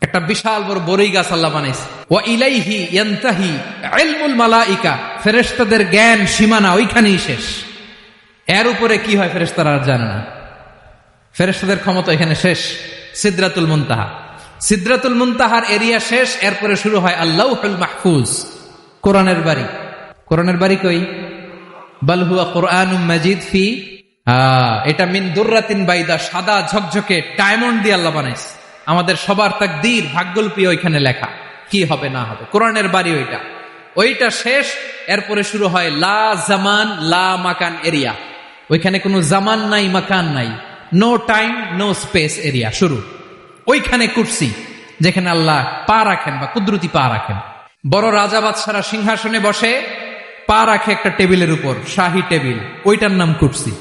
একটা বিশাল বড় বড়ই গাছ আল্লাহ বানাইছে। ওয়া ইলাইহি ইয়ানতাহি ইলমুল মালাইকা, ফেরেশতাদের জ্ঞান সীমানা ওইখানেই শেষ। এর উপরে কি হয় ফেরেশতারা আর জানে না। ফেরেশতাদের ক্ষমতা এখানে শেষ। সিদরাতুল মুনতাহা, সিদরাতুল মুনতাহার এরিয়া শেষ। এরপরে শুরু হয় আল্লাহুল মাহফুজ, কোরআনের বাড়ি। কোরআনের বাড়ি কই? বাল হুয়া কুরআনুম মাজিদ ফি, এটা মিন দুররাতিন বাইদা, সাদা ঝকঝকে ডায়মন্ড দিয়ে আল্লাহ বানাইছে। আমাদের সবার তাকদীর, ভাগ্যলিপি ওইখানে লেখা, কি হবে না হবে। কোরআনের বাড়ি ওইটা, ওইটা শেষ। এরপরে শুরু হয় লা জামান লা মাকান এরিয়া। ওইখানে কোনো জামান নাই, মাকান নাই, no time no space area শুরু। ওইখানে কুরসি, যেখানে আল্লাহ পা রাখেন বা কুদরতি পা রাখেন। বড় রাজা বাদশারা সিংহাসনে বসে, পা রাখে একটা টেবিলের উপর, শাহী টেবিল, ওইটার নাম কুরসি।